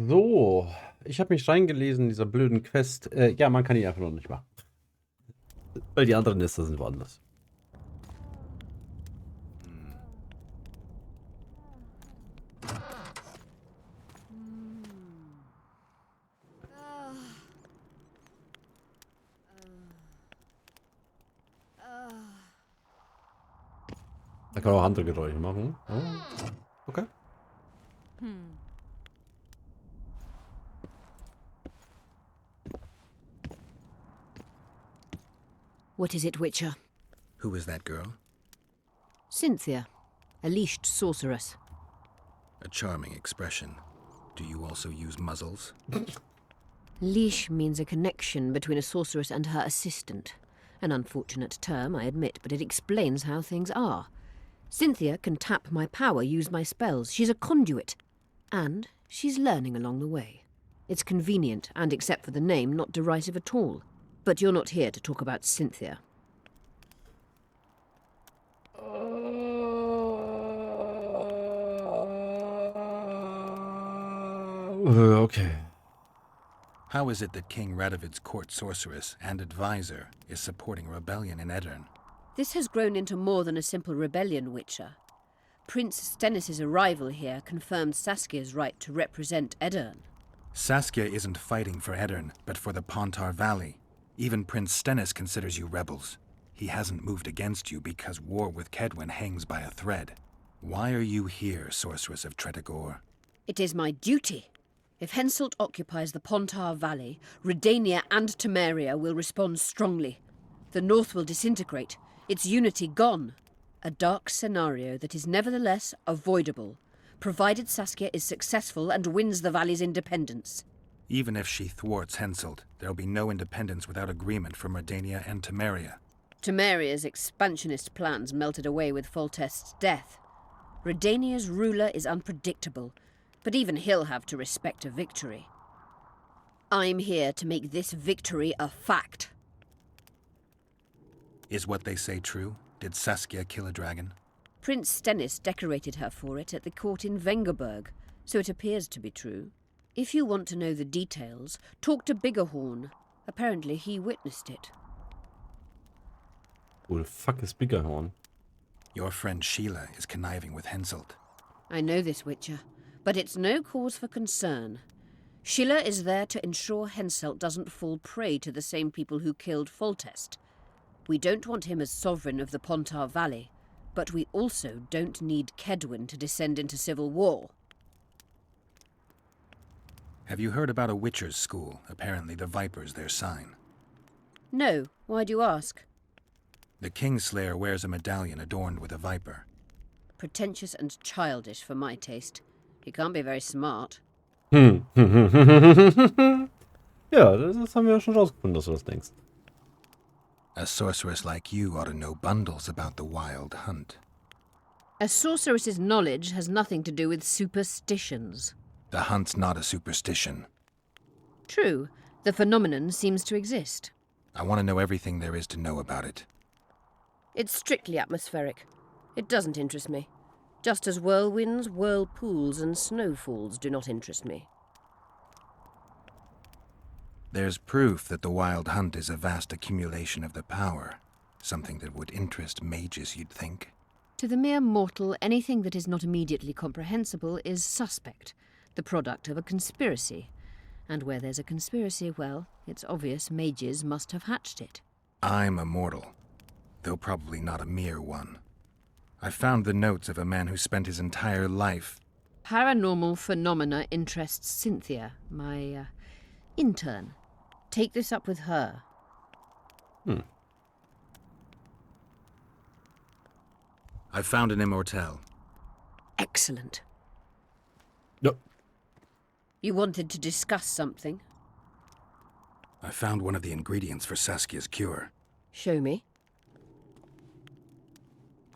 So, ich habe mich reingelesen in dieser blöden Quest. Ja, man kann die einfach noch nicht machen. Weil die anderen Nester sind woanders. Da kann man auch andere Geräusche machen. Oh, okay. What is it, Witcher? Who is that girl? Cynthia, a leashed sorceress. A charming expression. Do you also use muzzles? Leash means a connection between a sorceress and her assistant. An unfortunate term, I admit, but it explains how things are. Cynthia can tap my power, use my spells. She's a conduit. And she's learning along the way. It's convenient, and except for the name, not derisive at all. But you're not here to talk about Cynthia. Okay. How is it that King Radovid's court sorceress and advisor is supporting a rebellion in Edirn? This has grown into more than a simple rebellion, Witcher. Prince Stennis' arrival here confirmed Saskia's right to represent Edirn. Saskia isn't fighting for Edirn, but for the Pontar Valley. Even Prince Stennis considers you rebels. He hasn't moved against you because war with Kedwen hangs by a thread. Why are you here, Sorceress of Tretogor? It is my duty. If Henselt occupies the Pontar Valley, Redania and Temeria will respond strongly. The North will disintegrate, its unity gone. A dark scenario that is nevertheless avoidable, provided Saskia is successful and wins the Valley's independence. Even if she thwarts Henselt, there'll be no independence without agreement from Redania and Temeria. Temeria's expansionist plans melted away with Foltest's death. Redania's ruler is unpredictable, but even he'll have to respect a victory. I'm here to make this victory a fact. Is what they say true? Did Saskia kill a dragon? Prince Stennis decorated her for it at the court in Vengerberg, so it appears to be true. If you want to know the details, talk to Biggerhorn. Apparently he witnessed it. Who the fuck is Biggerhorn? Your friend Sheila is conniving with Henselt. I know this, Witcher, but it's no cause for concern. Sheila is there to ensure Henselt doesn't fall prey to the same people who killed Foltest. We don't want him as sovereign of the Pontar Valley, but we also don't need Kedwen to descend into civil war. Have you heard about a Witcher's school? Apparently the Viper's their sign. No, why do you ask? The Kingslayer wears a medallion adorned with a viper. Pretentious and childish for my taste. He can't be very smart. Ja, das haben wir ja schon rausgefunden, dass du das denkst. A sorceress like you ought to know bundles about the wild hunt. A sorceress's knowledge has nothing to do with superstitions. The hunt's not a superstition. True, the phenomenon seems to exist. I want to know everything there is to know about it. It's strictly atmospheric. It doesn't interest me. Just as whirlwinds, whirlpools, and snowfalls do not interest me. There's proof that the wild hunt is a vast accumulation of the power. Something that would interest mages, you'd think. To the mere mortal, anything that is not immediately comprehensible is suspect, the product of a conspiracy. And where there's a conspiracy, well, it's obvious mages must have hatched it. I'm a mortal, though probably not a mere one. I found the notes of a man who spent his entire life... Paranormal phenomena interests Cynthia, my, intern. Take this up with her. I found an immortelle. Excellent. Yep. You wanted to discuss something? I found one of the ingredients for Saskia's cure. Show me.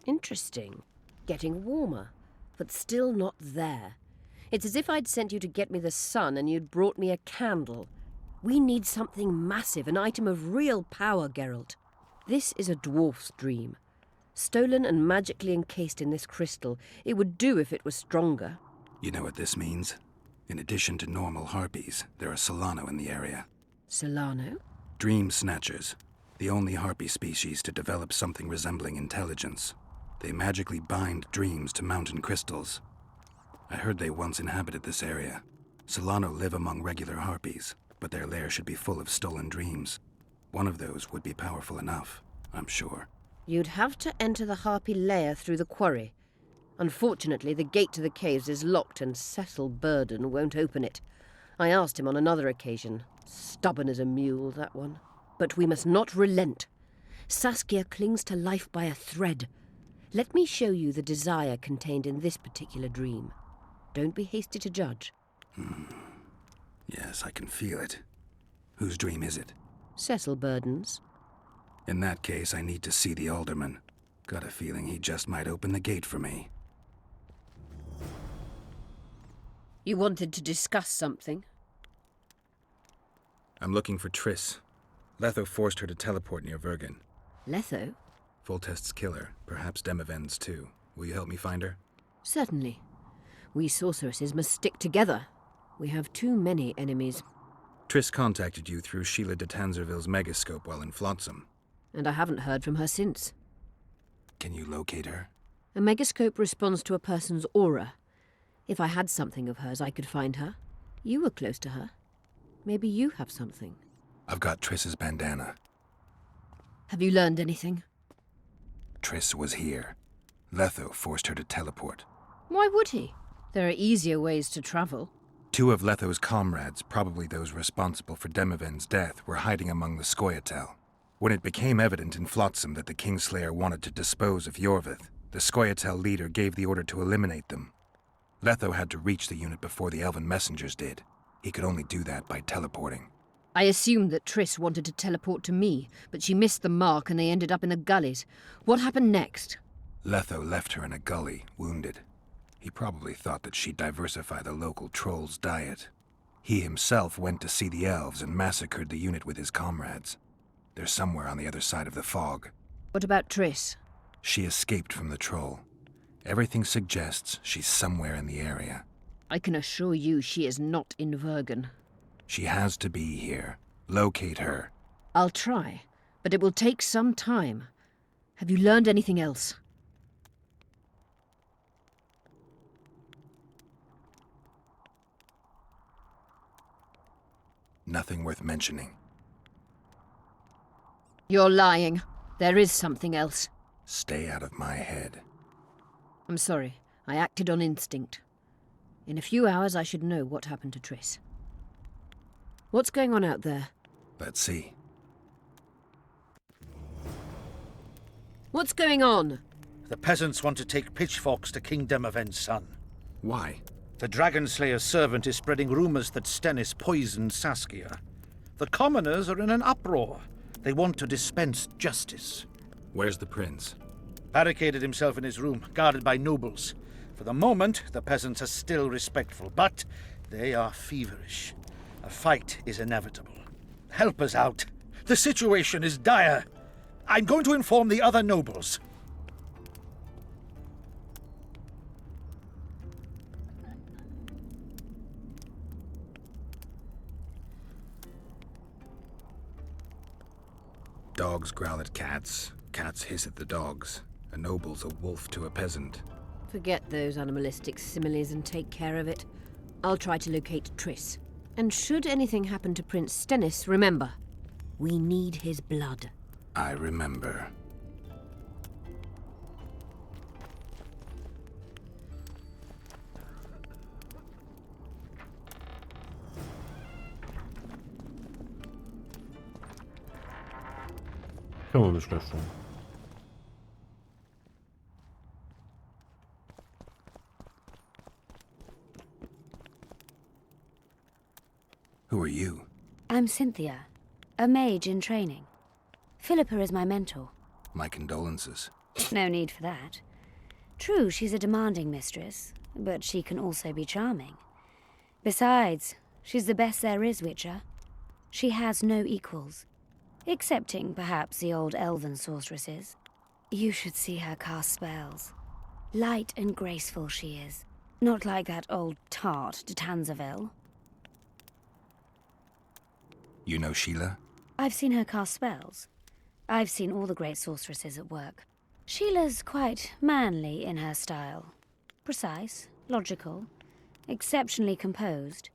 Interesting. Getting warmer, but still not there. It's as if I'd sent you to get me the sun and you'd brought me a candle. We need something massive, an item of real power, Geralt. This is a dwarf's dream. Stolen and magically encased in this crystal. It would do if it was stronger. You know what this means? In addition to normal harpies, there are Solano in the area. Solano? Dream snatchers. The only harpy species to develop something resembling intelligence. They magically bind dreams to mountain crystals. I heard they once inhabited this area. Solano live among regular harpies, but their lair should be full of stolen dreams. One of those would be powerful enough, I'm sure. You'd have to enter the harpy lair through the quarry. Unfortunately, the gate to the caves is locked and Cecil Burden won't open it. I asked him on another occasion. Stubborn as a mule, that one. But we must not relent. Saskia clings to life by a thread. Let me show you the desire contained in this particular dream. Don't be hasty to judge. Yes, I can feel it. Whose dream is it? Cecil Burden's. In that case, I need to see the alderman. Got a feeling he just might open the gate for me. You wanted to discuss something? I'm looking for Triss. Letho forced her to teleport near Vergen. Letho? Foltest's killer, perhaps Demavend's too. Will you help me find her? Certainly. We sorceresses must stick together. We have too many enemies. Triss contacted you through Sheila de Tanzerville's megascope while in Flotsam. And I haven't heard from her since. Can you locate her? A megascope responds to a person's aura. If I had something of hers, I could find her. You were close to her. Maybe you have something. I've got Triss's bandana. Have you learned anything? Triss was here. Letho forced her to teleport. Why would he? There are easier ways to travel. Two of Letho's comrades, probably those responsible for Demavend's death, were hiding among the Scoia'tael. When it became evident in Flotsam that the Kingslayer wanted to dispose of Yorvith, the Scoia'tael leader gave the order to eliminate them. Letho had to reach the unit before the elven messengers did. He could only do that by teleporting. I assumed that Triss wanted to teleport to me, but she missed the mark and they ended up in the gullies. What happened next? Letho left her in a gully, wounded. He probably thought that she'd diversify the local trolls' diet. He himself went to see the elves and massacred the unit with his comrades. They're somewhere on the other side of the fog. What about Triss? She escaped from the troll. Everything suggests she's somewhere in the area. I can assure you she is not in Vergen. She has to be here. Locate her. I'll try, but it will take some time. Have you learned anything else? Nothing worth mentioning. You're lying. There is something else. Stay out of my head. I'm sorry. I acted on instinct. In a few hours I should know what happened to Triss. What's going on out there? Let's see. What's going on? The peasants want to take pitchforks to King Demavend's son. Why? The Dragonslayer's servant is spreading rumors that Stennis poisoned Saskia. The commoners are in an uproar. They want to dispense justice. Where's the prince? Barricaded himself in his room, guarded by nobles. For the moment, the peasants are still respectful, but they are feverish. A fight is inevitable. Help us out. The situation is dire. I'm going to inform the other nobles. Dogs growl at cats. Cats hiss at the dogs. A noble's a wolf to a peasant. Forget those animalistic similes and take care of it. I'll try to locate Triss. And should anything happen to Prince Stennis, remember, we need his blood. I remember. Come on, Mr. Stone. Who are you? I'm Cynthia, a mage in training. Philippa is my mentor. My condolences. No need for that. True, she's a demanding mistress, but she can also be charming. Besides, she's the best there is, Witcher. She has no equals. Excepting, perhaps, the old elven sorceresses. You should see her cast spells. Light and graceful she is. Not like that old tart de Tanzaville. You know Sheila? I've seen her cast spells. I've seen all the great sorceresses at work. Sheila's quite manly in her style. Precise, logical, exceptionally composed.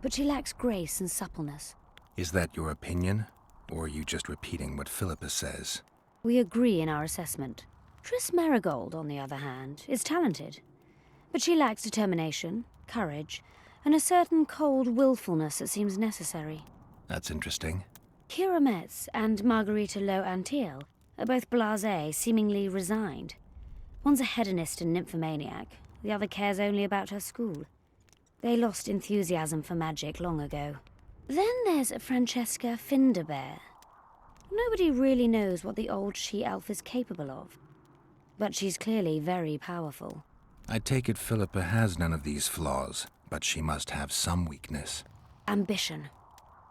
But she lacks grace and suppleness. Is that your opinion? Or are you just repeating what Philippa says? We agree in our assessment. Triss Marigold, on the other hand, is talented. But she lacks determination, courage, and a certain cold willfulness that seems necessary. That's interesting. Kira Metz and Margarita Lowe Antiel are both blasé, seemingly resigned. One's a hedonist and nymphomaniac, the other cares only about her school. They lost enthusiasm for magic long ago. Then there's Francesca Finderbear. Nobody really knows what the old she-elf is capable of. But she's clearly very powerful. I take it Philippa has none of these flaws, but she must have some weakness. Ambition.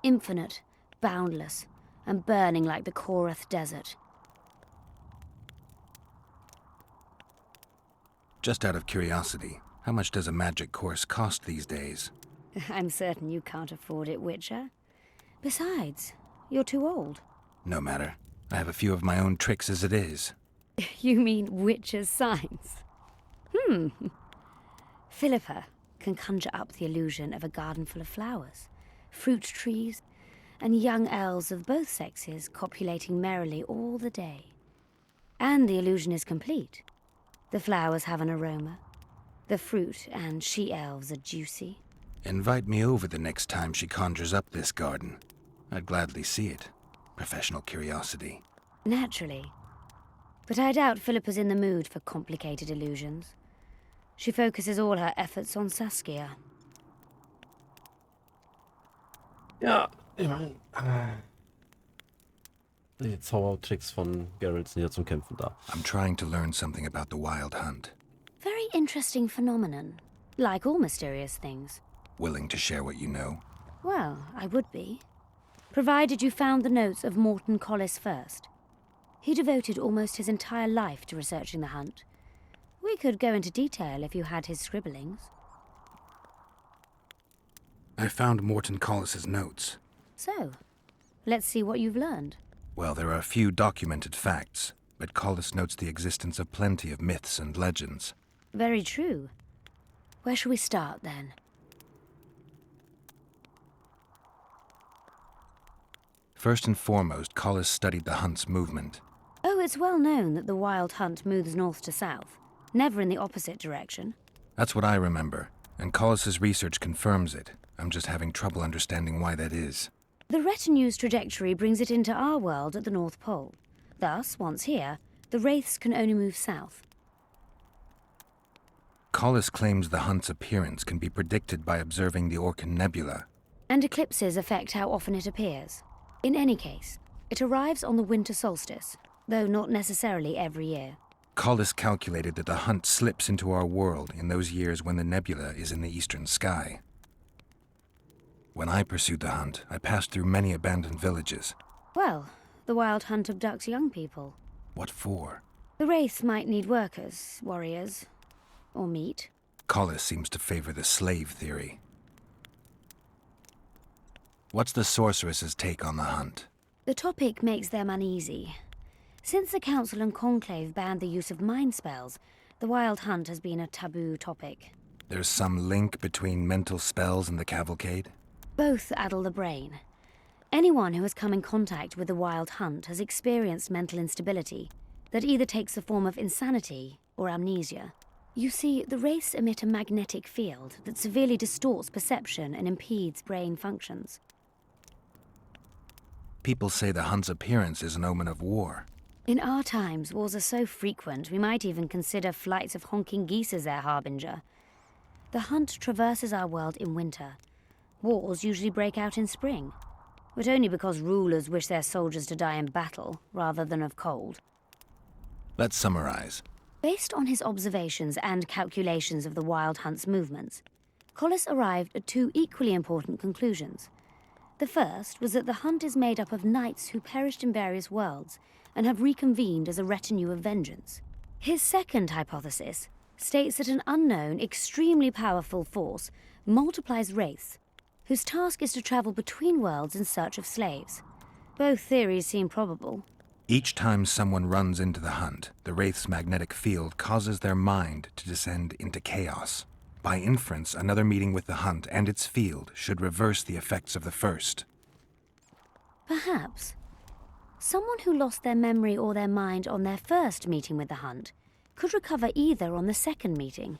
Infinite, boundless, and burning like the Korath Desert. Just out of curiosity, how much does a magic course cost these days? I'm certain you can't afford it, Witcher. Besides, you're too old. No matter. I have a few of my own tricks as it is. You mean Witcher's signs? Philippa can conjure up the illusion of a garden full of flowers, fruit trees, and young elves of both sexes copulating merrily all the day. And the illusion is complete. The flowers have an aroma. The fruit and she-elves are juicy. Invite me over the next time she conjures up this garden. I'd gladly see it. Professional curiosity. Naturally. But I doubt Philippa's in the mood for complicated illusions. She focuses all her efforts on Saskia. Ja, ich meine, die Zaubertricks von Geralt sind ja zum Kämpfen da. I'm trying to learn something about the Wild Hunt. Very interesting phenomenon. Like all mysterious things. Willing to share what you know? Well, I would be. Provided you found the notes of Morton Collis first. He devoted almost his entire life to researching the hunt. We could go into detail if you had his scribblings. I found Morton Collis's notes. So, let's see what you've learned. Well, there are a few documented facts, but Collis notes the existence of plenty of myths and legends. Very true. Where shall we start, then? First and foremost, Collis studied the hunt's movement. Oh, it's well known that the wild hunt moves north to south, never in the opposite direction. That's what I remember, and Collis's research confirms it. I'm just having trouble understanding why that is. The retinue's trajectory brings it into our world at the North Pole. Thus, once here, the wraiths can only move south. Collis claims the hunt's appearance can be predicted by observing the Orcan Nebula. And eclipses affect how often it appears. In any case, it arrives on the winter solstice, though not necessarily every year. Collis calculated that the hunt slips into our world in those years when the nebula is in the eastern sky. When I pursued the hunt, I passed through many abandoned villages. Well, the wild hunt abducts young people. What for? The wraiths might need workers, warriors, or meat. Collis seems to favor the slave theory. What's the sorceress's take on the hunt? The topic makes them uneasy. Since the Council and Conclave banned the use of mind spells, the wild hunt has been a taboo topic. There's some link between mental spells and the cavalcade? Both addle the brain. Anyone who has come in contact with the wild hunt has experienced mental instability that either takes the form of insanity or amnesia. You see, the wraiths emit a magnetic field that severely distorts perception and impedes brain functions. People say the hunt's appearance is an omen of war. In our times, wars are so frequent, we might even consider flights of honking geese as their harbinger. The hunt traverses our world in winter. Wars usually break out in spring, but only because rulers wish their soldiers to die in battle rather than of cold. Let's summarize. Based on his observations and calculations of the wild hunt's movements, Collis arrived at two equally important conclusions. The first was that the hunt is made up of knights who perished in various worlds and have reconvened as a retinue of vengeance. His second hypothesis states that an unknown, extremely powerful force multiplies wraiths, whose task is to travel between worlds in search of slaves. Both theories seem probable. Each time someone runs into the hunt, the Wraith's magnetic field causes their mind to descend into chaos. By inference, another meeting with the hunt and its field should reverse the effects of the first. Perhaps. Someone who lost their memory or their mind on their first meeting with the hunt could recover either on the second meeting.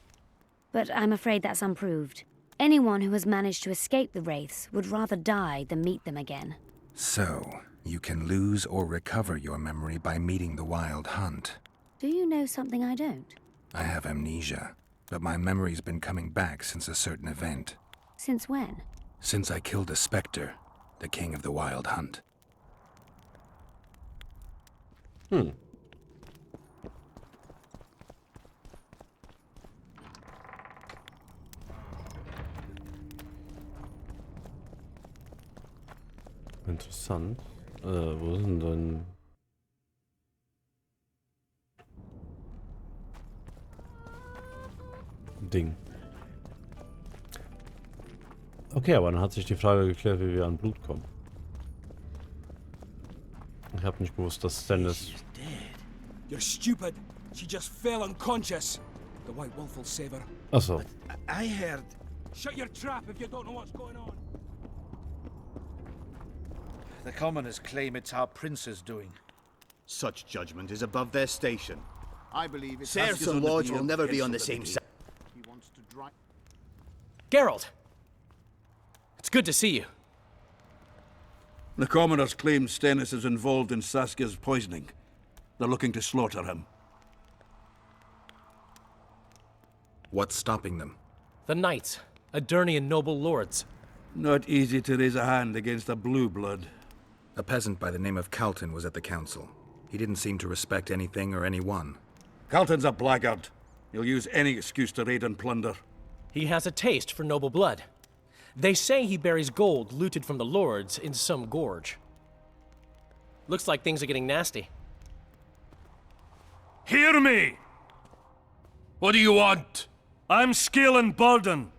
But I'm afraid that's unproved. Anyone who has managed to escape the Wraiths would rather die than meet them again. So, you can lose or recover your memory by meeting the Wild Hunt. Do you know something I don't? I have amnesia, but my memory's been coming back since a certain event. Since when? Since I killed a specter, the king of the Wild Hunt. Interessant. Wo ist denn Ding? Okay, aber dann hat sich die Frage geklärt, wie wir an Blut kommen. Ich habe nicht gewusst, dass Stannis... You're stupid. She just fell unconscious. The White Wolf will save her. Achso. I heard... Shut your trap if you don't know what's going on. The commoners claim it's our prince's doing. Such judgment is above their station. I believe it's Serfs and lords will never be on the same side. He wants to drive. Geralt! It's good to see you. The commoners claim Stannis is involved in Saskia's poisoning. They're looking to slaughter him. What's stopping them? The knights, Adernian noble lords. Not easy to raise a hand against a blue blood. A peasant by the name of Calton was at the council. He didn't seem to respect anything or anyone. Calton's a blackguard. He'll use any excuse to raid and plunder. He has a taste for noble blood. They say he buries gold looted from the lords in some gorge. Looks like things are getting nasty. Hear me! What do you want? I'm Scalen Burden.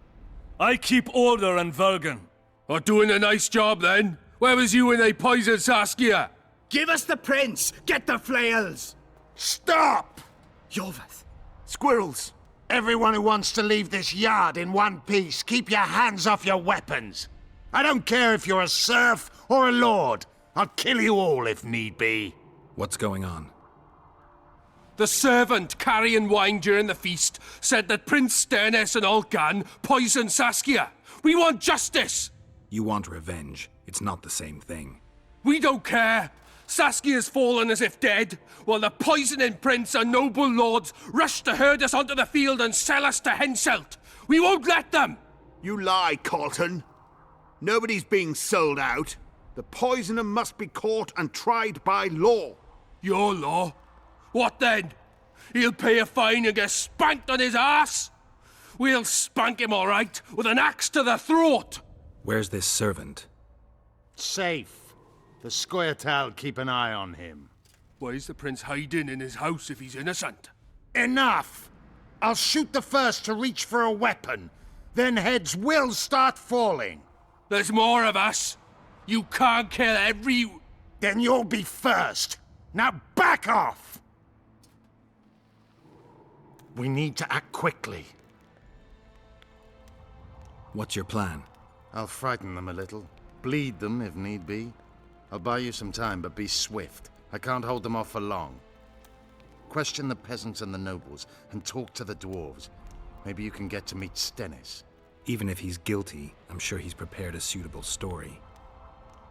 I keep order in Vergen. Are doing a nice job then? Where was you when they poisoned Saskia? Give us the prince! Get the flails! Stop! Yorvath. Squirrels! Everyone who wants to leave this yard in one piece, keep your hands off your weapons. I don't care if you're a serf or a lord. I'll kill you all if need be. What's going on? The servant carrying wine during the feast said that Prince Stannis and Olcan poisoned Saskia. We want justice! You want revenge. It's not the same thing. We don't care. Saskia's fallen as if dead, while the poisoning prince and noble lords rush to herd us onto the field and sell us to Henselt. We won't let them! You lie, Colton. Nobody's being sold out. The poisoner must be caught and tried by law. Your law? What then? He'll pay a fine and get spanked on his ass? We'll spank him all right, with an axe to the throat! Where's this servant? Safe. The Squirtal keep an eye on him. Why is the prince hiding in his house if he's innocent? Enough! I'll shoot the first to reach for a weapon. Then heads will start falling. There's more of us. You can't kill every... Then you'll be first. Now back off! We need to act quickly. What's your plan? I'll frighten them a little. Bleed them if need be. I'll buy you some time, but be swift. I can't hold them off for long. Question the peasants and the nobles, and talk to the dwarves. Maybe you can get to meet Stennis. Even if he's guilty, I'm sure he's prepared a suitable story.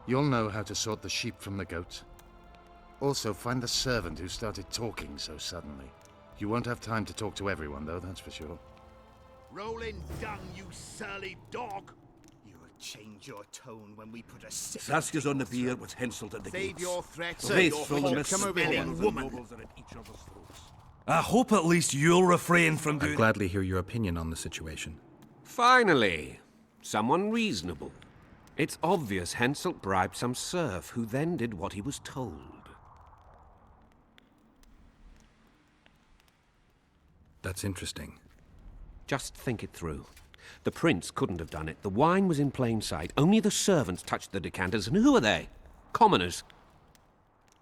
You'll know how to sort the sheep from the goats. Also, find the servant who started talking so suddenly. You won't have time to talk to everyone, though, that's for sure. Rolling dung, you surly dog! You'll change your tone when we put a sick... Saskia's on the pier with Henselt at the Save gates. your threats, The Wraiths your from the hot mist come over here, and the woman. nobles are at each other's throats. I hope at least you'll refrain from I'd doing... gladly hear your opinion on the situation. Finally, someone reasonable. It's obvious Henselt bribed some serf who then did what he was told. That's interesting. Just think it through. The prince couldn't have done it. The wine was in plain sight. Only the servants touched the decanters, and who are they? Commoners.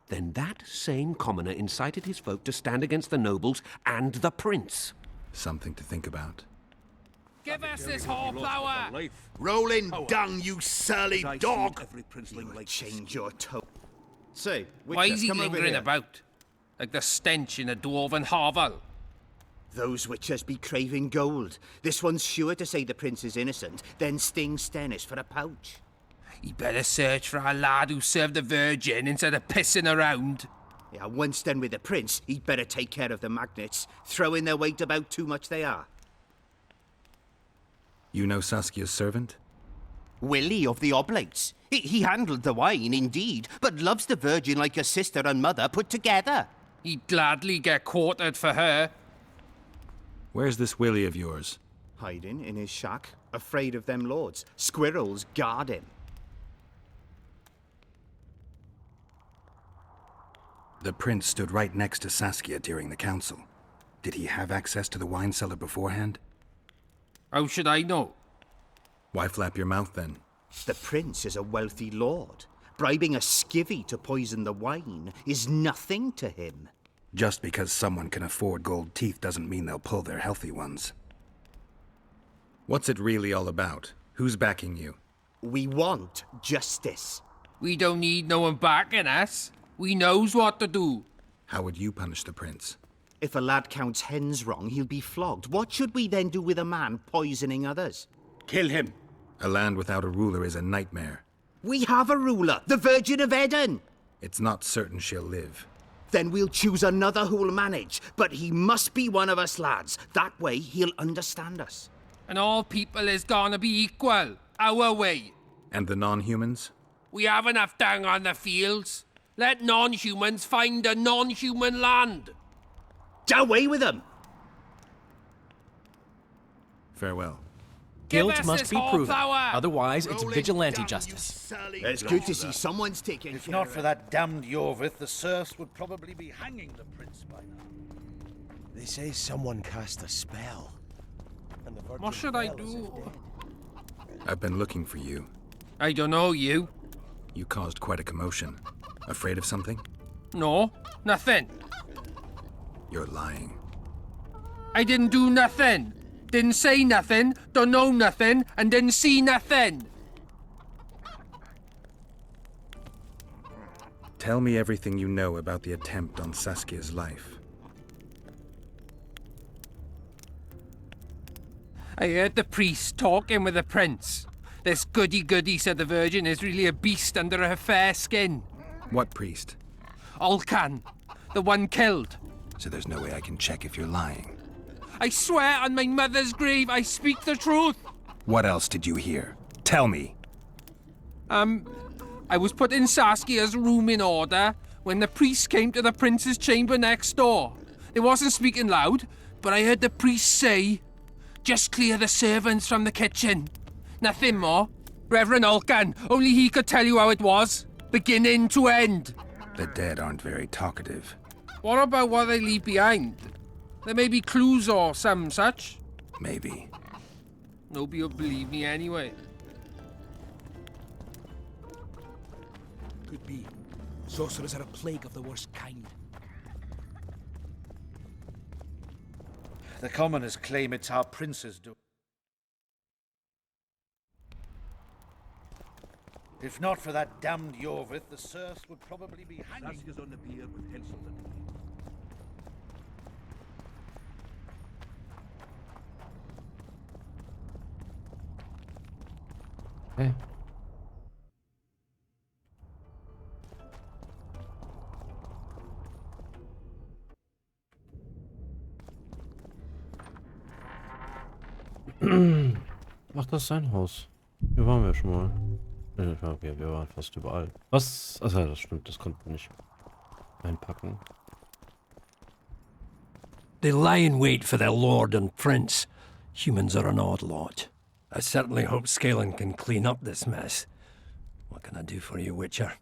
Then that same commoner incited his folk to stand against the nobles and the prince. Something to think about. Give us this whole flower! Rolling dung, you surly dog! Change your tone. Say, Why is he come over lingering here. about? Like the stench in a dwarven hovel. Those witchers be craving gold. This one's sure to say the prince is innocent, then sting Stennis for a pouch. He better search for a lad who served the Virgin instead of pissing around. Yeah, once done with the prince, he'd better take care of the magnets, throwing their weight about too much they are. You know Saskia's servant? Willie of the Oblates. He handled the wine, indeed, but loves the Virgin like a sister and mother put together. He'd gladly get quartered for her. Where's this Willie of yours? Hiding in his shack, afraid of them lords. Squirrels guard him. The prince stood right next to Saskia during the council. Did he have access to the wine cellar beforehand? How should I know? Why flap your mouth then? The prince is a wealthy lord. Bribing a skivvy to poison the wine is nothing to him. Just because someone can afford gold teeth doesn't mean they'll pull their healthy ones. What's it really all about? Who's backing you? We want justice. We don't need no one backing us. We knows what to do. How would you punish the prince? If a lad counts hens wrong, he'll be flogged. What should we then do with a man poisoning others? Kill him. A land without a ruler is a nightmare. We have a ruler, the Virgin of Eden. It's not certain she'll live. Then we'll choose another who'll manage. But he must be one of us lads. That way he'll understand us. And all people is gonna be equal. Our way. And the non-humans? We have enough dung on the fields. Let non-humans find a non-human land. Away with them! Farewell. Guilt must be proven. Otherwise, it's vigilante justice. It's good to see someone's taking If care not of for that damned Yorvith, the serfs would probably be hanging the prince by now. They say someone cast a spell. And the What should I do? I've been looking for you. I don't know you. You caused quite a commotion. Afraid of something? No, nothing. You're lying. I didn't do nothing. Didn't say nothing, don't know nothing, and didn't see nothing. Tell me everything you know about the attempt on Saskia's life. I heard the priest talking with the prince. This goody-goody said the Virgin is really a beast under her fair skin. What priest? Olcan, the one killed. So there's no way I can check if you're lying. I swear on my mother's grave I speak the truth. What else did you hear? Tell me. I was put in Saskia's room in order when the priest came to the prince's chamber next door. They wasn't speaking loud, but I heard the priest say, "Just clear the servants from the kitchen." Nothing more. Reverend Olcan, only he could tell you how it was, beginning to end. The dead aren't very talkative. What about what they leave behind? There may be clues or some such. Maybe. Nobody will believe me anyway. Could be. Sorcerers are a plague of the worst kind. The commoners claim it's our prince's doing. If not for that damned Yorvith, the serfs would probably be hanging. Saskia's on the pier with Henselton. Hey. Ach, das ist sein Haus. Hier waren wir schon mal. Okay, wir waren fast überall. Was? Achso, das stimmt, das konnten wir nicht einpacken. They lie in wait for their lord and prince. Humans are an odd lot. I certainly hope Scalen can clean up this mess. What can I do for you, Witcher?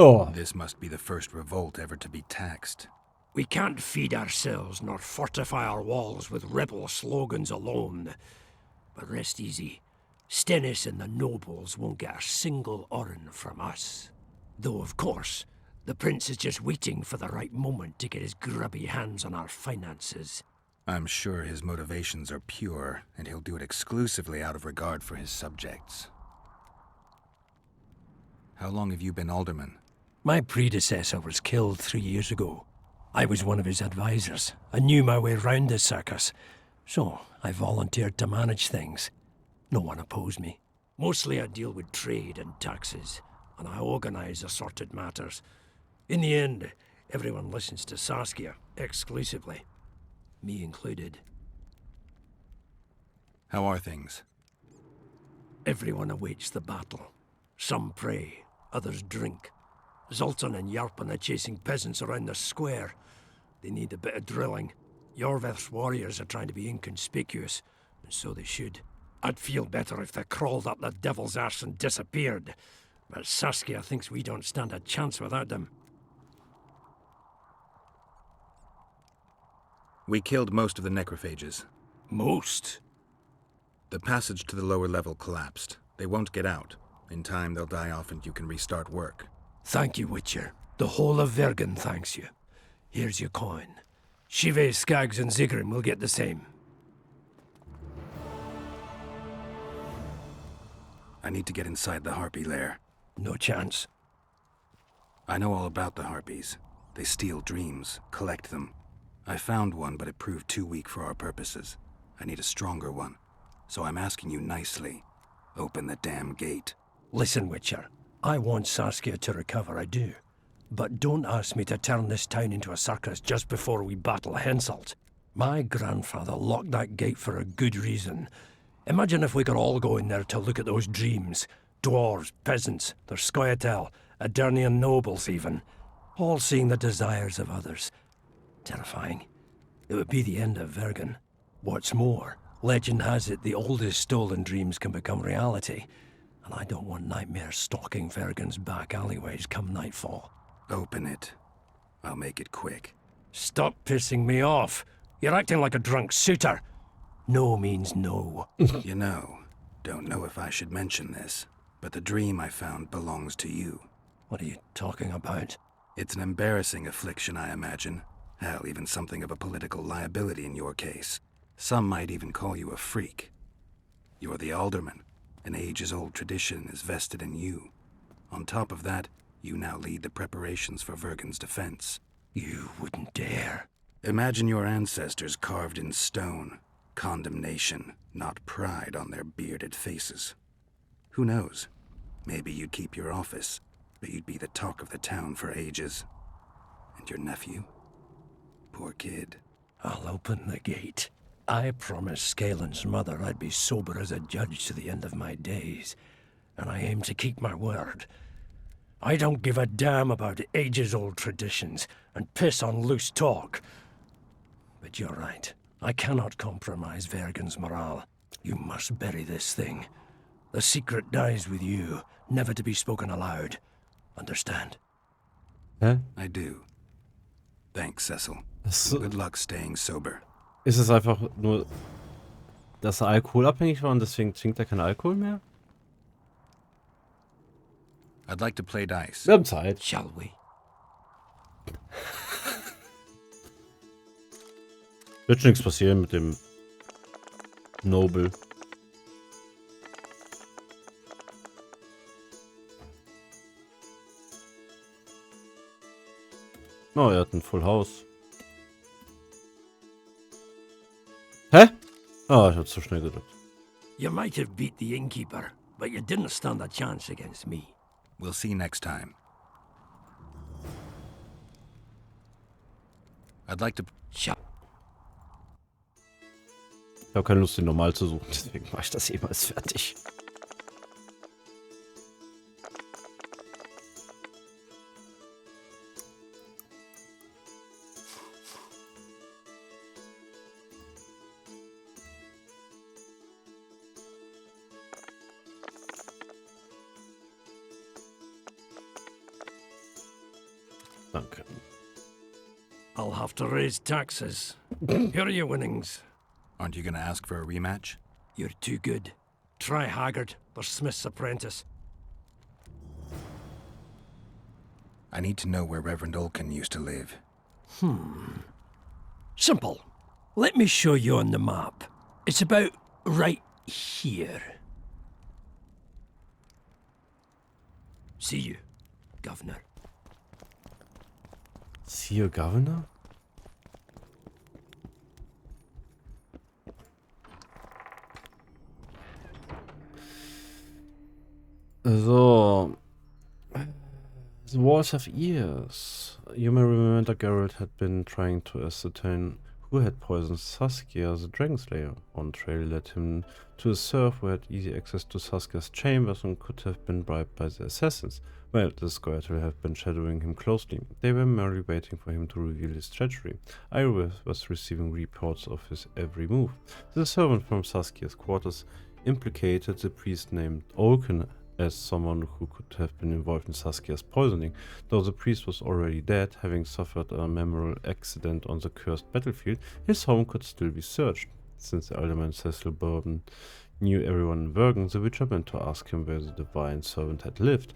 Oh. This must be the first revolt ever to be taxed. We can't feed ourselves nor fortify our walls with rebel slogans alone. But rest easy. Stennis and the nobles won't get a single oren from us. Though, of course, the prince is just waiting for the right moment to get his grubby hands on our finances. I'm sure his motivations are pure, and he'll do it exclusively out of regard for his subjects. How long have you been alderman? My predecessor was killed 3 years ago. I was one of his advisors. I knew my way round the circus, so I volunteered to manage things. No one opposed me. Mostly I deal with trade and taxes, and I organize assorted matters. In the end, everyone listens to Saskia exclusively, me included. How are things? Everyone awaits the battle. Some pray, others drink. Zoltan and Yarpan are chasing peasants around the square. They need a bit of drilling. Yorveth's warriors are trying to be inconspicuous, and so they should. I'd feel better if they crawled up the devil's arse and disappeared, but Saskia thinks we don't stand a chance without them. We killed most of the necrophages. Most? The passage to the lower level collapsed. They won't get out. In time, they'll die off and you can restart work. Thank you, Witcher. The whole of Vergen thanks you. Here's your coin. Shive, Skaggs, and Zigrim will get the same. I need to get inside the Harpy lair. No chance. I know all about the Harpies. They steal dreams, collect them. I found one, but it proved too weak for our purposes. I need a stronger one. So I'm asking you nicely. Open the damn gate. Listen, Witcher. I want Saskia to recover, I do. But don't ask me to turn this town into a circus just before we battle Henselt. My grandfather locked that gate for a good reason. Imagine if we could all go in there to look at those dreams. Dwarves, peasants, their Scoia'tael, Adernian nobles even. All seeing the desires of others. Terrifying. It would be the end of Vergen. What's more, legend has it the oldest stolen dreams can become reality. And I don't want nightmares stalking Vergen's back alleyways come nightfall. Open it. I'll make it quick. Stop pissing me off. You're acting like a drunk suitor. No means no. You know, don't know if I should mention this, but the dream I found belongs to you. What are you talking about? It's an embarrassing affliction, I imagine. Hell, even something of a political liability in your case. Some might even call you a freak. You're the alderman. An ages-old tradition is vested in you. On top of that, you now lead the preparations for Vergen's defense. You wouldn't dare. Imagine your ancestors carved in stone. Condemnation, not pride on their bearded faces. Who knows? Maybe you'd keep your office, but you'd be the talk of the town for ages. And your nephew? Poor kid. I'll open the gate. I promised Scalen's mother I'd be sober as a judge to the end of my days, and I aim to keep my word. I don't give a damn about ages-old traditions and piss on loose talk. But you're right. I cannot compromise Vergen's morale. You must bury this thing. The secret dies with you, never to be spoken aloud. Understand? Hä? I do. Thanks, Cecil. So, Good luck staying sober. ist es einfach nur, dass er alkoholabhängig war und deswegen trinkt er keinen Alkohol mehr? I'd like to play dice. Wir haben Zeit. Shall we? Wird schon nichts passieren mit dem Noble. Oh, er hat ein Full House. Hä? Ah, ich hab zu schnell gedrückt. You might have beat the innkeeper, but you didn't stand a chance against me. We'll see next time. I'd like to... Ich habe keine Lust, den normal zu suchen, deswegen mache ich das jemals fertig. Okay. I'll have to raise taxes. Here are your winnings. Aren't you gonna ask for a rematch? You're too good. Try Haggard or Smith's apprentice. I need to know where Reverend Olkin used to live. Simple. Let me show you on the map. It's about right here. See you, Governor. See you, Governor? So, the walls have ears. You may remember Geralt had been trying to ascertain who had poisoned Saskia, the Dragonslayer. One trail led him to a serf who had easy access to Saskia's chambers and could have been bribed by the assassins. Well, the Squirtle have been shadowing him closely. They were merely waiting for him to reveal his treachery. Iris was receiving reports of his every move. The servant from Saskia's quarters implicated the priest named Olkin as someone who could have been involved in Saskia's poisoning, though the priest was already dead, having suffered a memorable accident on the cursed battlefield. His home could still be searched. Since the alderman Cecil Bourbon knew everyone in Bergen, the Witcher went to ask him where the divine servant had lived.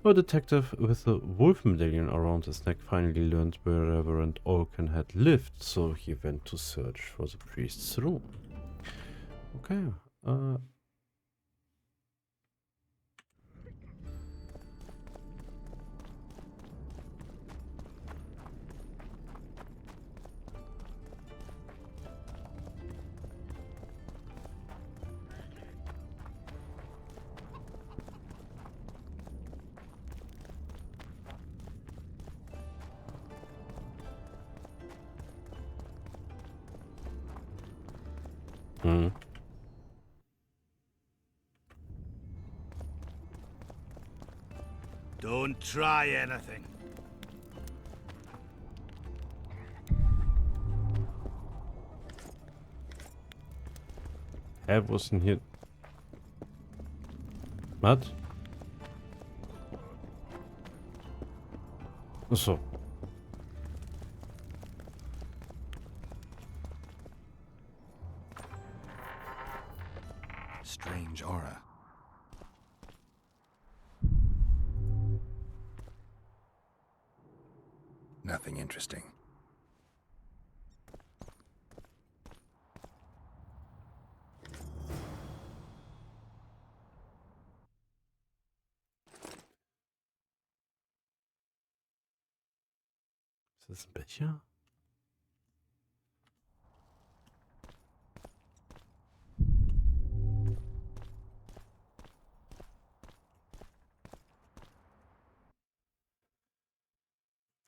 A detective with a wolf medallion around his neck finally learned where Reverend Olkin had lived, so he went to search for the priest's room. Okay, Don't try anything. Wo ist denn hier? Was? Achso. Strange aura. Nothing interesting. Ist das ein Becher?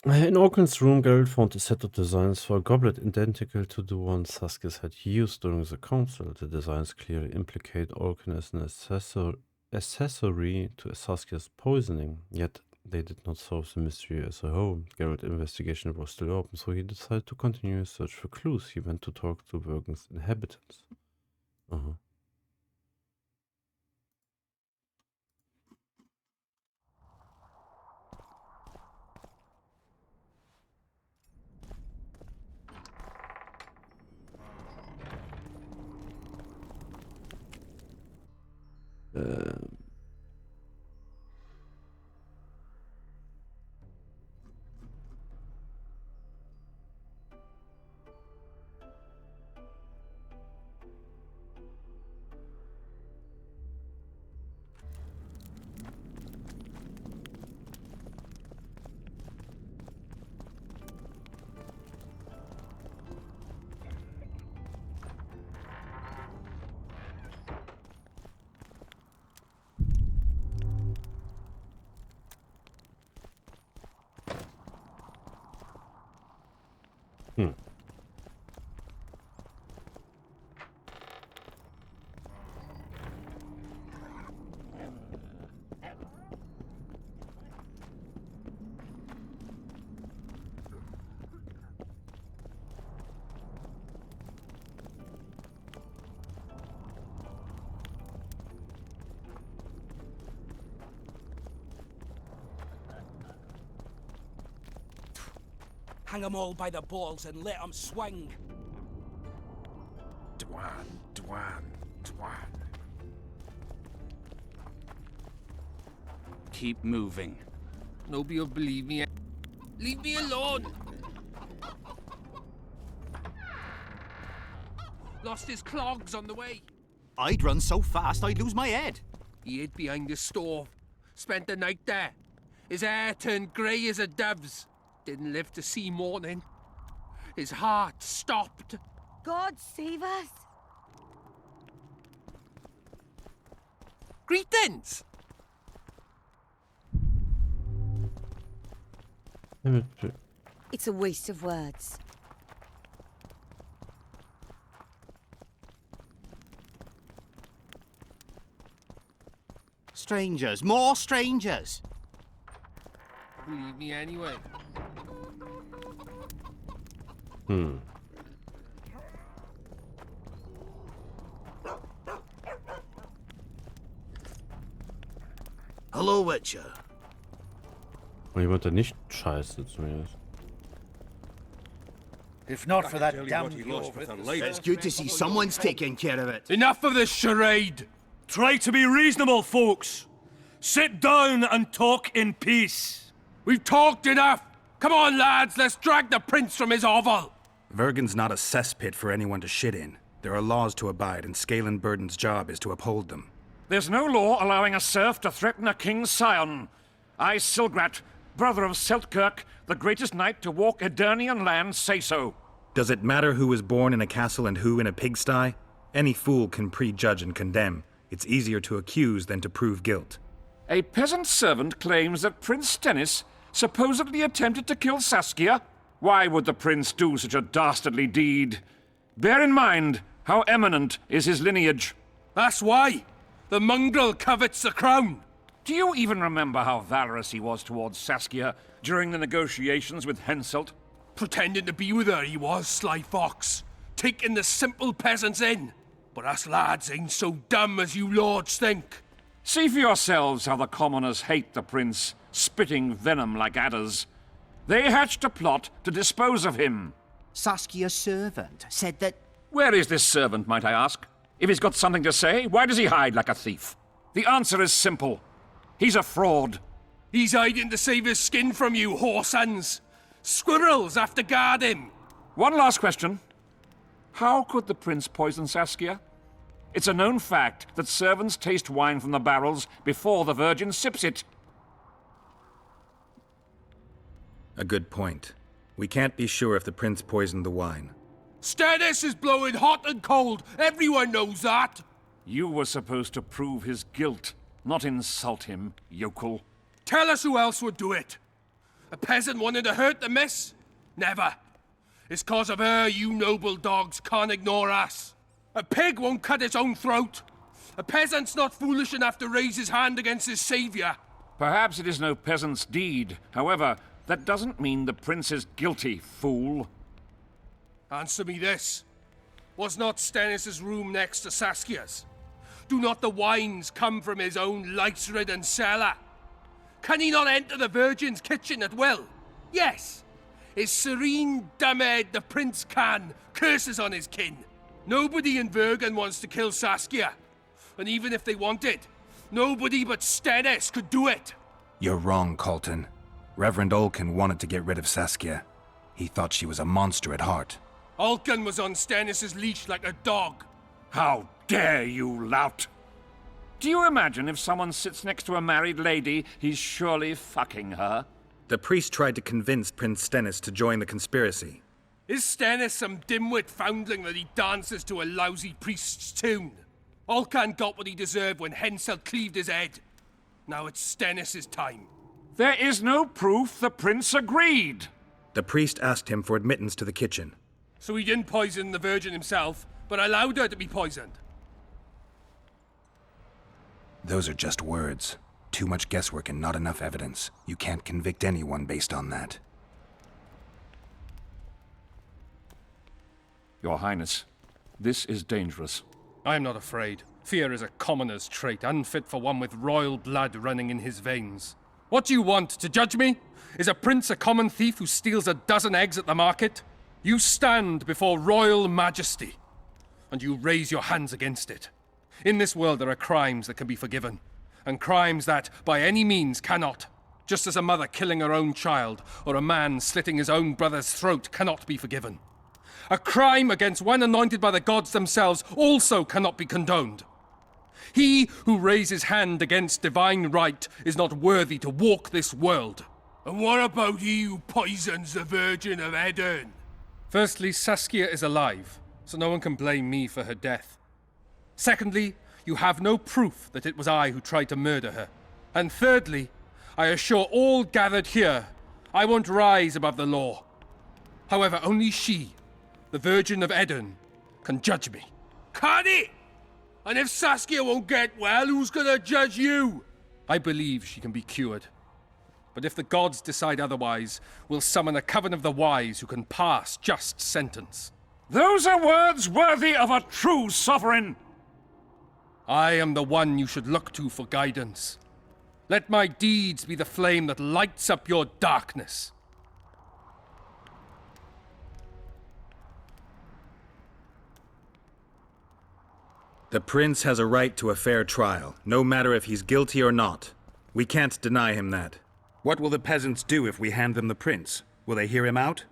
In Auckland's room, Geralt found a set of designs for a goblet identical to the one Saskias had used during the council. The designs clearly implicate Auckland as an accessory to Saskia's poisoning, yet they did not solve the mystery as a whole. Geralt's investigation was still open, so he decided to continue his search for clues. He went to talk to Bergen's inhabitants. Hang 'em all by the balls and let 'em swing. Dwan, Dwan, Dwan. Keep moving. Nobody will believe me. Leave me alone! Lost his clogs on the way. I'd run so fast I'd lose my head. He hid behind the stove. Spent the night there. His hair turned grey as a dove's. Didn't live to see morning. His heart stopped. God save us! Greetings! It's a waste of words. Strangers, more strangers. Believe me anyway. Hello, Witcher. Und jemand, der nicht scheiße zumindest. If not for that damned It's good to see someone's taking care of it. Enough of this charade! Try to be reasonable, folks. Sit down and talk in peace. We've talked enough! Come on, lads, let's drag the prince from his hovel! Vergen's not a cesspit for anyone to shit in. There are laws to abide, and Scalen Burden's job is to uphold them. There's no law allowing a serf to threaten a king's scion. I, Silgrat, brother of Seltkirk, the greatest knight to walk Edirnian land, say so. Does it matter who was born in a castle and who in a pigsty? Any fool can prejudge and condemn. It's easier to accuse than to prove guilt. A peasant servant claims that Prince Stennis supposedly attempted to kill Saskia. Why would the prince do such a dastardly deed? Bear in mind how eminent is his lineage. That's why! The mongrel covets the crown! Do you even remember how valorous he was towards Saskia during the negotiations with Henselt? Pretending to be with her, he was, sly fox. Taking the simple peasants in. But us lads ain't so dumb as you lords think. See for yourselves how the commoners hate the prince, spitting venom like adders. They hatched a plot to dispose of him. Saskia's servant said that... Where is this servant, might I ask? If he's got something to say, why does he hide like a thief? The answer is simple. He's a fraud. He's hiding to save his skin from you, whoresons. Squirrels have to guard him. One last question. How could the prince poison Saskia? It's a known fact that servants taste wine from the barrels before the virgin sips it. A good point. We can't be sure if the prince poisoned the wine. Stennis is blowing hot and cold. Everyone knows that. You were supposed to prove his guilt, not insult him, yokel. Tell us who else would do it. A peasant wanting to hurt the miss? Never. It's cause of her you noble dogs can't ignore us. A pig won't cut its own throat. A peasant's not foolish enough to raise his hand against his savior. Perhaps it is no peasant's deed. However, that doesn't mean the prince is guilty, fool. Answer me this. Was not Stennis's room next to Saskia's? Do not the wines come from his own lice-ridden cellar? Can he not enter the Virgin's kitchen at will? Yes. His serene dumbhead the prince can, curses on his kin. Nobody in Vergen wants to kill Saskia. And even if they wanted, nobody but Stennis could do it. You're wrong, Colton. Reverend Olkin wanted to get rid of Saskia. He thought she was a monster at heart. Olkin was on Stennis's leash like a dog. How dare you, lout! Do you imagine if someone sits next to a married lady, he's surely fucking her? The priest tried to convince Prince Stennis to join the conspiracy. Is Stennis some dimwit foundling that he dances to a lousy priest's tune? Olcan got what he deserved when Henselt cleaved his head. Now it's Stennis's time. There is no proof the prince agreed. The priest asked him for admittance to the kitchen. So he didn't poison the Virgin himself, but allowed her to be poisoned. Those are just words. Too much guesswork and not enough evidence. You can't convict anyone based on that. Your Highness, this is dangerous. I am not afraid. Fear is a commoner's trait, unfit for one with royal blood running in his veins. What do you want, to judge me? Is a prince a common thief who steals a dozen eggs at the market? You stand before royal majesty, and you raise your hands against it. In this world there are crimes that can be forgiven, and crimes that, by any means, cannot. Just as a mother killing her own child, or a man slitting his own brother's throat cannot be forgiven. A crime against one anointed by the gods themselves also cannot be condoned. He who raises hand against divine right is not worthy to walk this world. And what about he who poisons the Virgin of Edern? Firstly, Saskia is alive, so no one can blame me for her death. Secondly, you have no proof that it was I who tried to murder her. And thirdly, I assure all gathered here, I won't rise above the law. However, only she, the Virgin of Edern, can judge me. Can it? And if Saskia won't get well, who's gonna judge you? I believe she can be cured. But if the gods decide otherwise, we'll summon a coven of the wise who can pass just sentence. Those are words worthy of a true sovereign. I am the one you should look to for guidance. Let my deeds be the flame that lights up your darkness. The prince has a right to a fair trial, no matter if he's guilty or not. We can't deny him that. What will the peasants do if we hand them the prince? Will they hear him out?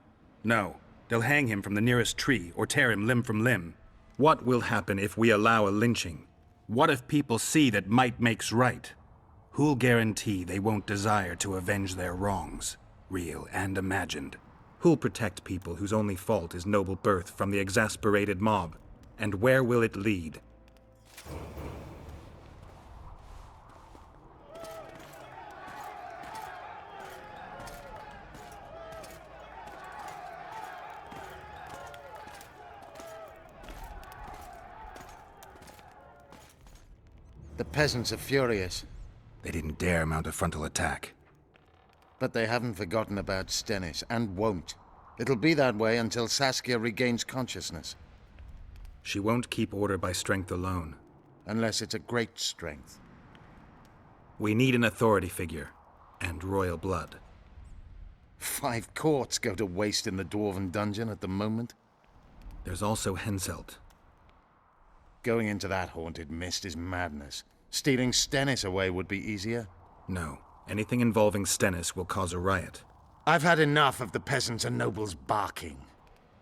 No. They'll hang him from the nearest tree or tear him limb from limb. What will happen if we allow a lynching? What if people see that might makes right? Who'll guarantee they won't desire to avenge their wrongs, real and imagined? Who'll protect people whose only fault is noble birth from the exasperated mob? And where will it lead? The peasants are furious. They didn't dare mount a frontal attack. But they haven't forgotten about Stennis, and won't. It'll be that way until Saskia regains consciousness. She won't keep order by strength alone. Unless it's a great strength. We need an authority figure, and royal blood. 5 courts go to waste in the Dwarven dungeon at the moment. There's also Henselt. Going into that haunted mist is madness. Stealing Stennis away would be easier. No. Anything involving Stennis will cause a riot. I've had enough of the peasants and nobles barking.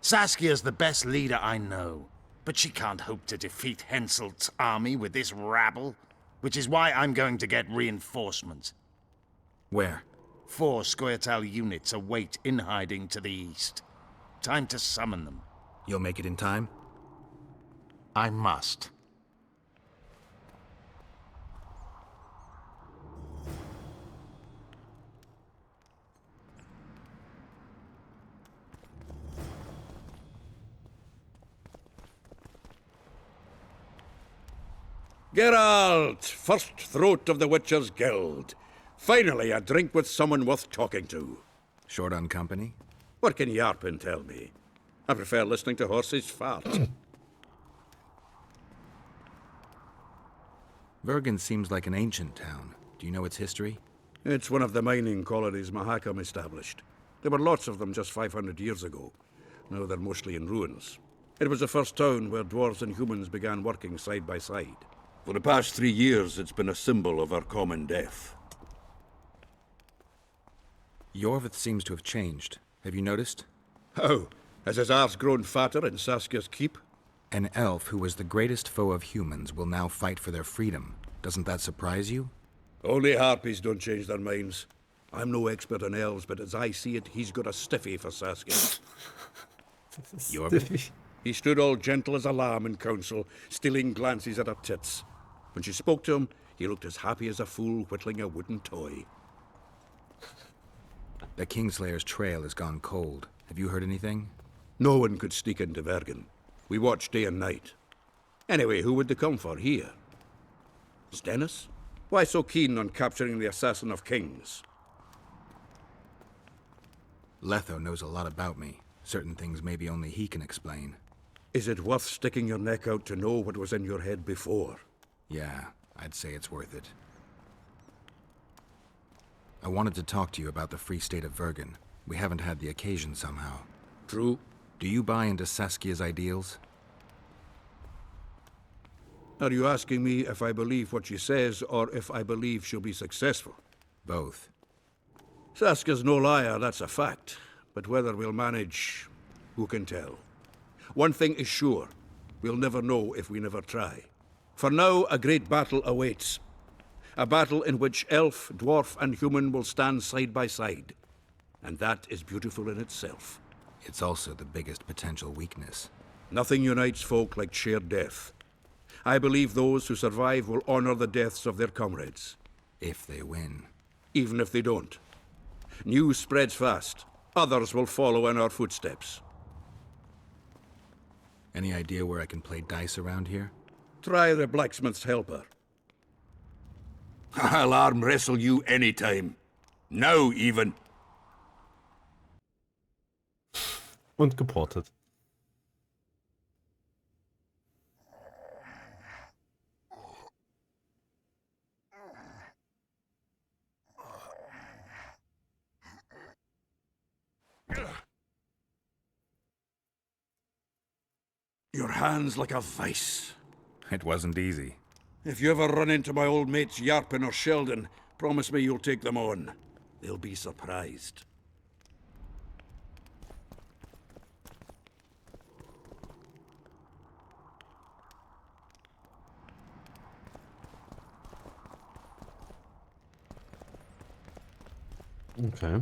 Saskia's the best leader I know, but she can't hope to defeat Henselt's army with this rabble, which is why I'm going to get reinforcements. Where? 4 Scoia'tael units await in hiding to the east. Time to summon them. You'll make it in time? I must. Geralt, first throat of the Witcher's Guild. Finally, a drink with someone worth talking to. Short on company? What can Yarpin tell me? I prefer listening to horses fart. Vergen seems like an ancient town. Do you know its history? It's one of the mining colonies Mahakam established. There were lots of them just 500 years ago. Now they're mostly in ruins. It was the first town where dwarves and humans began working side by side. For the past 3 years, it's been a symbol of our common death. Yorvith seems to have changed. Have you noticed? How? Has his arse grown fatter in Saskia's keep? An elf who was the greatest foe of humans will now fight for their freedom. Doesn't that surprise you? Only harpies don't change their minds. I'm no expert on elves, but as I see it, he's got a stiffy for Saskia. Yorvith? He stood all gentle as a lamb in council, stealing glances at her tits. When she spoke to him, he looked as happy as a fool whittling a wooden toy. The Kingslayer's trail has gone cold. Have you heard anything? No one could sneak into Vergen. We watched day and night. Anyway, who would they come for here? Stennis? Why so keen on capturing the assassin of kings? Letho knows a lot about me. Certain things maybe only he can explain. Is it worth sticking your neck out to know what was in your head before? Yeah, I'd say it's worth it. I wanted to talk to you about the Free State of Vergen. We haven't had the occasion somehow. True. Do you buy into Saskia's ideals? Are you asking me if I believe what she says, or if I believe she'll be successful? Both. Saskia's no liar, that's a fact. But whether we'll manage, who can tell? One thing is sure. We'll never know if we never try. For now, a great battle awaits. A battle in which elf, dwarf, and human will stand side by side. And that is beautiful in itself. It's also the biggest potential weakness. Nothing unites folk like shared death. I believe those who survive will honor the deaths of their comrades. If they win. Even if they don't. News spreads fast. Others will follow in our footsteps. Any idea where I can play dice around here? Try the blacksmith's helper. I'll arm wrestle you anytime. Now even. Und geportet. Your hand's like a vice. It wasn't easy. If you ever run into my old mates Yarpin or Sheldon, promise me you'll take them on. They'll be surprised. Okay.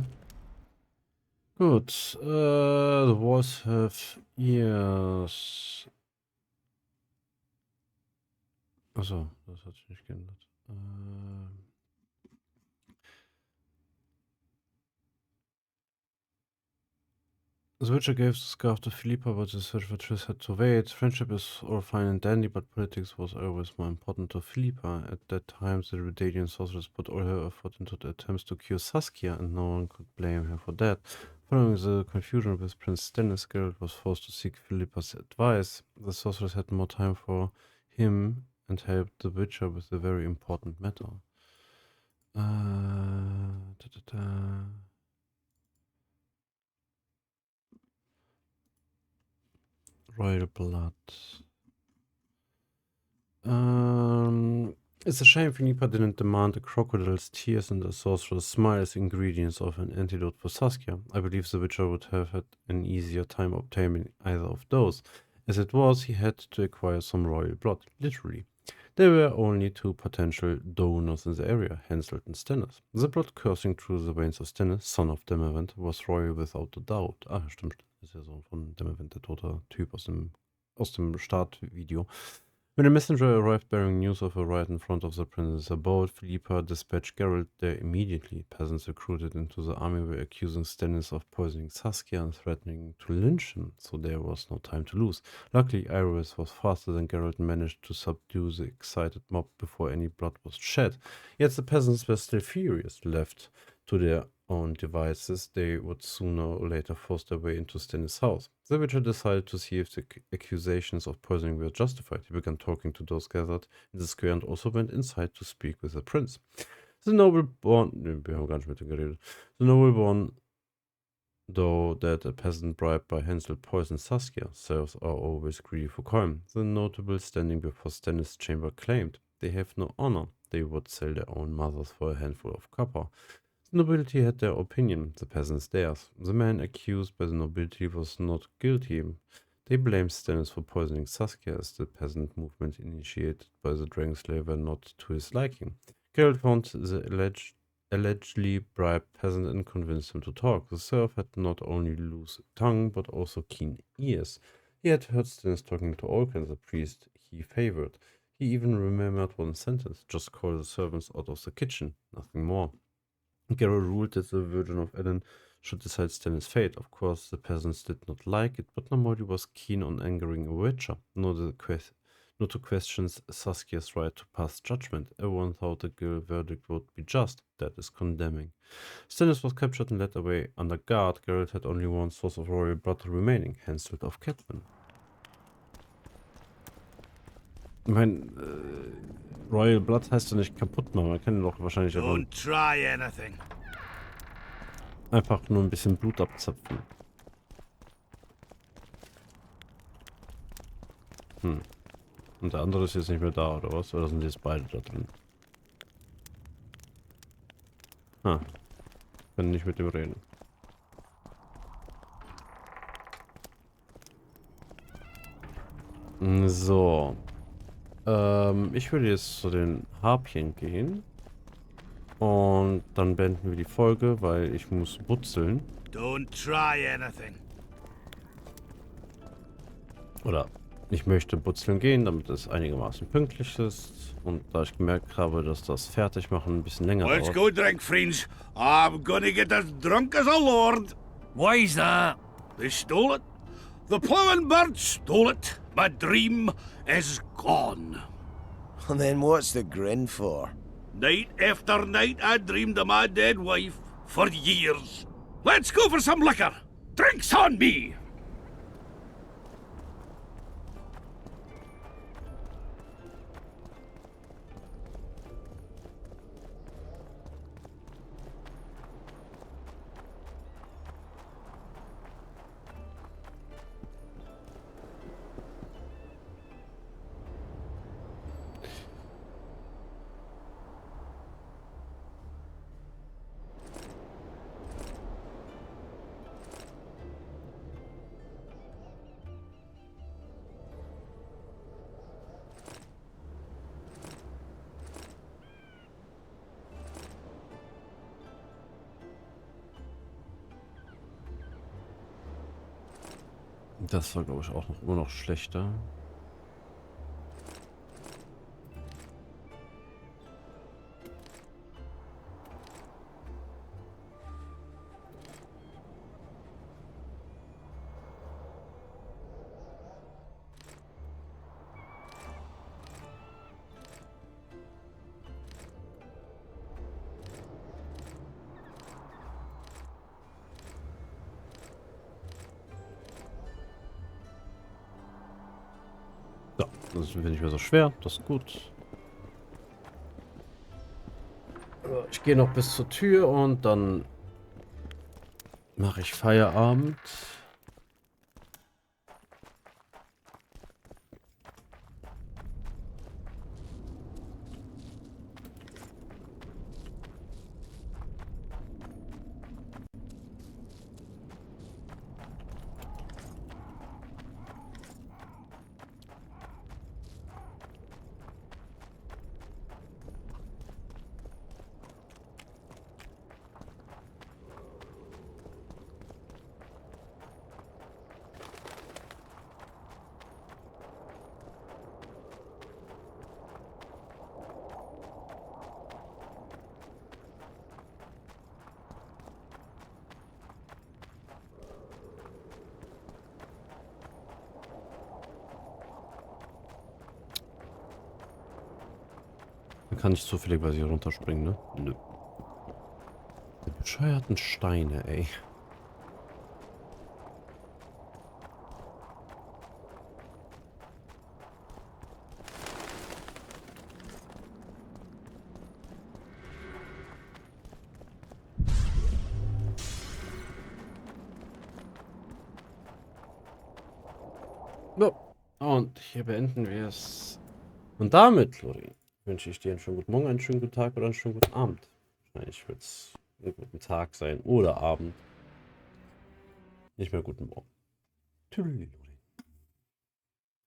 Gut. The walls have ears. Achso, das hat sich nicht geändert. The Witcher gave the scarf to Philippa, but the search for Triss had to wait. Friendship is all fine and dandy, but politics was always more important to Philippa. At that time, the Redanian sorceress put all her effort into the attempts to cure Saskia, and no one could blame her for that. Following the confusion with Prince Stannis, Geralt was forced to seek Philippa's advice. The sorceress had more time for him and helped the Witcher with a very important matter. Royal blood. It's a shame Philippa didn't demand a crocodile's tears and a sorcerer's smile as ingredients of an antidote for Saskia. I believe the Witcher would have had an easier time obtaining either of those. As it was, he had to acquire some royal blood, literally. There were only two potential donors in the area, Henselt and Stannis. The blood coursing through the veins of Stannis, son of Demavent, was royal without a doubt. Ah, stimmt. Das ist ja so von Demavent, der tote Typ aus dem Startvideo. When a messenger arrived bearing news of a riot in front of the prince's abode, Philippa dispatched Geralt there immediately. Peasants recruited into the army were accusing Stannis of poisoning Saskia and threatening to lynch him, so there was no time to lose. Luckily, Iris was faster than Geralt and managed to subdue the excited mob before any blood was shed. Yet the peasants were still furious. Left to their own devices, they would sooner or later force their way into Stannis' house. The Witcher decided to see if the accusations of poisoning were justified. He began talking to those gathered in the square and also went inside to speak with the prince. The nobleborn, though that a peasant bribed by Hansel poisoned Saskia, serfs are always greedy for coin. The notable standing before Stannis' chamber claimed, they have no honor. They would sell their own mothers for a handful of copper. The nobility had their opinion, the peasants theirs. The man accused by the nobility was not guilty. They blamed Stannis for poisoning Saskia, as the peasant movement initiated by the Dragonslayer were not to his liking. Geralt found the allegedly bribed peasant and convinced him to talk. The serf had not only loose tongue, but also keen ears. He had heard Stannis talking to Orkan, the priest he favored. He even remembered one sentence, just call the servants out of the kitchen, nothing more. Geralt ruled that the Virgin of Eden should decide Stannis' fate. Of course, the peasants did not like it, but Namordi was keen on angering a Witcher, not to question Saskia's right to pass judgment. Everyone thought the verdict would be just. That is condemning. Stannis was captured and led away under guard. Geralt had only one source of royal blood remaining, Henselt of Catelyn. Ich meine, Royal Blood heißt ja nicht kaputt machen. Man kann ihn doch wahrscheinlich aber... Don't try anything. Einfach nur ein bisschen Blut abzapfen. Hm. Und der andere ist jetzt nicht mehr da, oder was? Oder sind jetzt beide da drin? Ah. Ich kann nicht mit dem reden. So. Ich würde jetzt zu den Harpien gehen. Und dann beenden wir die Folge, weil ich muss butzeln. Don't try anything. Oder ich möchte butzeln gehen, damit es einigermaßen pünktlich ist. Und da ich gemerkt habe, dass das Fertigmachen ein bisschen länger Let's dauert. go drink, friends. I'm gonna get as drunk as a lord. Why's that? They stole it. The plowing bird stole it. My dream is gone. And then what's the grin for? Night after night I dreamed of my dead wife for years. Let's go for some liquor. Drinks on me. Das war, glaube ich, auch noch immer noch schlechter. Ja, das wird nicht mehr so schwer. Das ist gut. Ich gehe noch bis zur Tür und dann mache ich Feierabend. Man kann nicht zufälligerweise hier runterspringen, ne? Nö. Die bescheuerten Steine, ey. So. Und hier beenden wir es. Und damit, Lori, wünsche ich dir einen schönen guten Morgen, einen schönen guten Tag oder einen schönen guten Abend. Wahrscheinlich wird es einen guten Tag sein oder Abend. Nicht mehr guten Morgen. Tschüss.